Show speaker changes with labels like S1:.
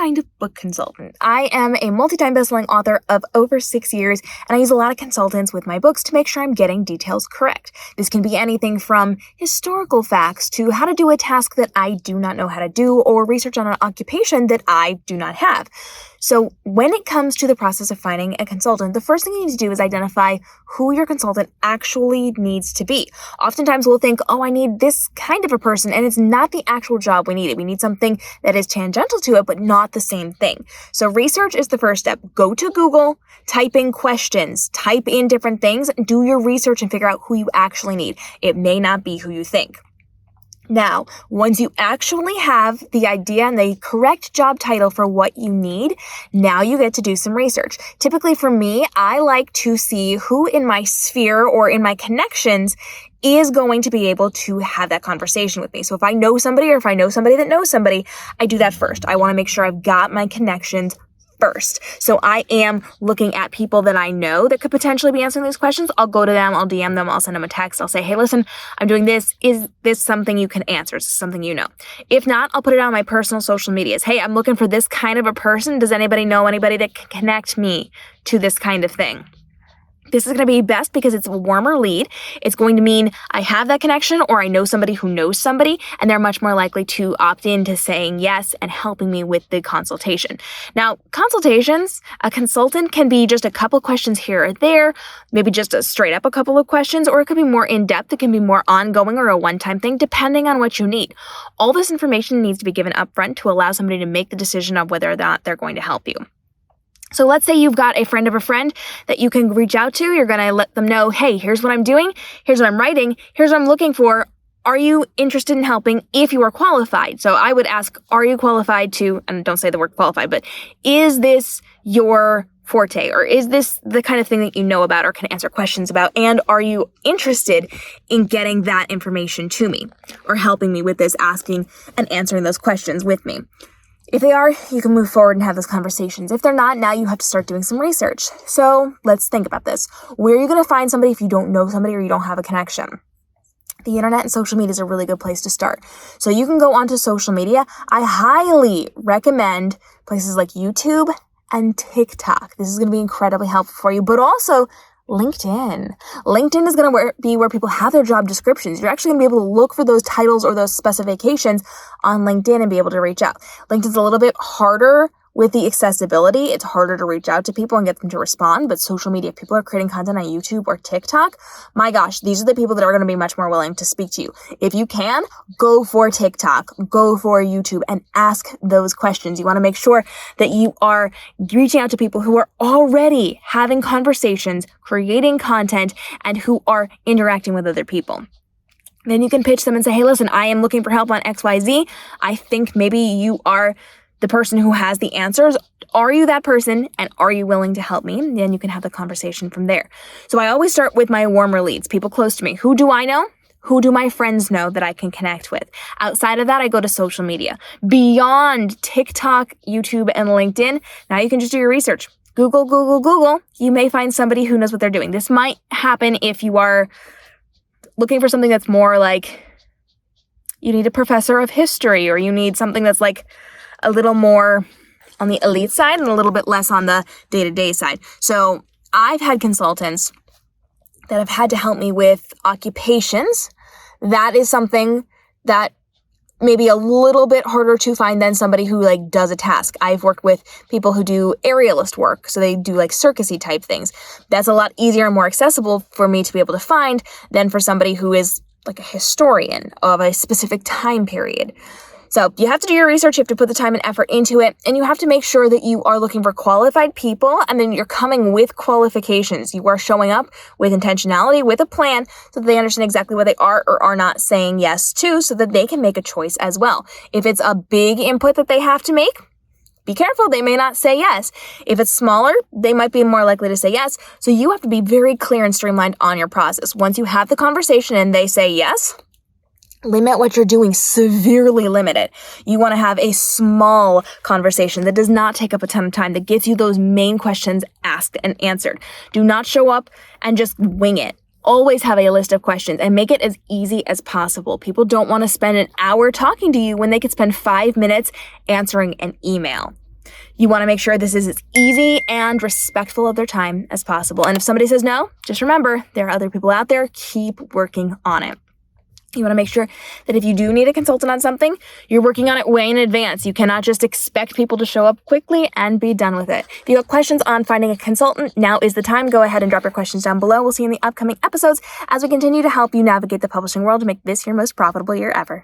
S1: find a book consultant? I am a multi-time best-selling author of over 6 years, and I use a lot of consultants with my books to make sure I'm getting details correct. This can be anything from historical facts to how to do a task that I do not know how to do, or research on an occupation that I do not have. So when it comes to the process of finding a consultant, the first thing you need to do is identify who your consultant actually needs to be. Oftentimes we'll think, oh, I need this kind of a person, and it's not the actual job we need. We need something that is tangential to it, but not the same thing. So research is the first step. Go to Google, type in questions, type in different things, do your research and figure out who you actually need. It may not be who you think. Now, once you actually have the idea and the correct job title for what you need, now you get to do some research. Typically for me, I like to see who in my sphere or in my connections is going to be able to have that conversation with me. So if I know somebody or if I know somebody that knows somebody, I do that first. I want to make sure I've got my connections first. So I am looking at people that I know that could potentially be answering these questions. I'll go to them, I'll DM them, I'll send them a text. I'll say, hey, listen, I'm doing this. Is this something you can answer? Is this something you know? If not, I'll put it on my personal social medias. Hey, I'm looking for this kind of a person. Does anybody know anybody that can connect me to this kind of thing? This is going to be best because it's a warmer lead. It's going to mean I have that connection or I know somebody who knows somebody, and they're much more likely to opt into saying yes and helping me with the consultation. Now, consultations, a consultant can be just a couple questions here or there, maybe just a straight up a couple of questions, or it could be more in-depth. It can be more ongoing or a one-time thing, depending on what you need. All this information needs to be given upfront to allow somebody to make the decision of whether or not they're going to help you. So let's say you've got a friend of a friend that you can reach out to. You're going to let them know, hey, here's what I'm doing. Here's what I'm writing. Here's what I'm looking for. Are you interested in helping if you are qualified? So I would ask, are you qualified to, and don't say the word qualified, but is this your forte? Or is this the kind of thing that you know about or can answer questions about? And are you interested in getting that information to me or helping me with this, asking and answering those questions with me? If they are, you can move forward and have those conversations. If they're not, now you have to start doing some research. So let's think about this. Where are you going to find somebody if you don't know somebody or you don't have a connection? The internet and social media is a really good place to start. So you can go onto social media. I highly recommend places like YouTube and TikTok. This is going to be incredibly helpful for you, but also LinkedIn. LinkedIn is going to be where people have their job descriptions. You're actually going to be able to look for those titles or those specifications on LinkedIn and be able to reach out. LinkedIn's a little bit harder with the accessibility. It's harder to reach out to people and get them to respond, but social media, if people are creating content on YouTube or TikTok, my gosh, these are the people that are going to be much more willing to speak to you. If you can, go for TikTok, go for YouTube and ask those questions. You want to make sure that you are reaching out to people who are already having conversations, creating content, and who are interacting with other people. Then you can pitch them and say, hey, listen, I am looking for help on XYZ. I think maybe you are the person who has the answers. Are you that person? And are you willing to help me? And then you can have the conversation from there. So I always start with my warmer leads, people close to me. Who do I know? Who do my friends know that I can connect with? Outside of that, I go to social media. Beyond TikTok, YouTube, and LinkedIn, now you can just do your research. Google. You may find somebody who knows what they're doing. This might happen if you are looking for something that's more like you need a professor of history, or you need something that's like a little more on the elite side and a little bit less on the day-to-day side. So I've had consultants that have had to help me with occupations. That is something that may be a little bit harder to find than somebody who like does a task. I've worked with people who do aerialist work, so they do like circusy type things. That's a lot easier and more accessible for me to be able to find than for somebody who is like a historian of a specific time period. So you have to do your research, you have to put the time and effort into it, and you have to make sure that you are looking for qualified people, and then you're coming with qualifications. You are showing up with intentionality, with a plan, so that they understand exactly what they are or are not saying yes to, so that they can make a choice as well. If it's a big input that they have to make, be careful, they may not say yes. If it's smaller, they might be more likely to say yes. So you have to be very clear and streamlined on your process. Once you have the conversation and they say yes, limit what you're doing, severely limit it. You want to have a small conversation that does not take up a ton of time, that gets you those main questions asked and answered. Do not show up and just wing it. Always have a list of questions and make it as easy as possible. People don't want to spend an hour talking to you when they could spend 5 minutes answering an email. You want to make sure this is as easy and respectful of their time as possible. And if somebody says no, just remember there are other people out there. Keep working on it. You want to make sure that if you do need a consultant on something, you're working on it way in advance. You cannot just expect people to show up quickly and be done with it. If you have questions on finding a consultant, now is the time. Go ahead and drop your questions down below. We'll see you in the upcoming episodes as we continue to help you navigate the publishing world to make this your most profitable year ever.